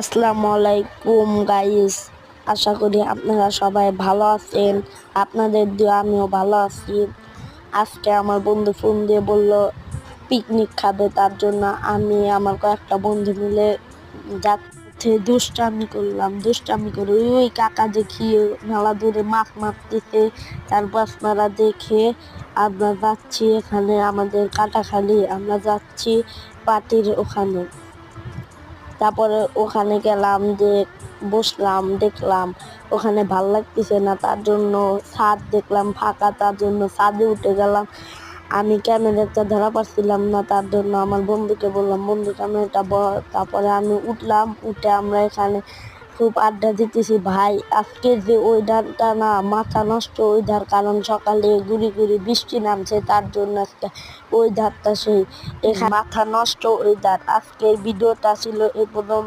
আসসালামু আলাইকুম গাইস, আশা করি আপনারা সবাই ভালো আছেন। আপনাদের দিয়ে আমিও ভালো আছি। আজকে আমার বন্ধু ফোন দিয়ে বলল পিকনিক খাবে, তার জন্য আমি আমার কয়েকটা বন্ধু মিলে যাচ্ছে। দুষ্টামি করে ওই কাকা দেখি মেলা দূরে মাছ মারতেছে, তার বাসনারা দেখে আমরা যাচ্ছি এখানে আমাদের কাটাখালি। আমরা যাচ্ছি পার্টির ওখানে। তারপরে ওখানে গেলাম, যে বসলাম, দেখলাম ওখানে ভাল লাগতেছে না, তার জন্য ছাদ দেখলাম ফাঁকা, তার জন্য ছাদে উঠে গেলাম। আমি ক্যামেরাটা ধরা পারছিলাম না, তার জন্য আমার বন্ধুকে বললাম, বন্ধু ক্যামেরাটা তারপরে আমি উঠলাম, উঠে আমরা এখানে খুব আড্ডা দিতেছি। ভাই আজকের যে ওয়েদারটা না মাথা নষ্ট ওয়েদার, কারণ সকালে গুড়ি গুড়ি বৃষ্টি নামছে, তার জন্য আজকে ওয়েদারটা সেই এখানে মাথা নষ্ট ওয়েদার। আজকের ভিডিওটা ছিল এ পর্যন্ত।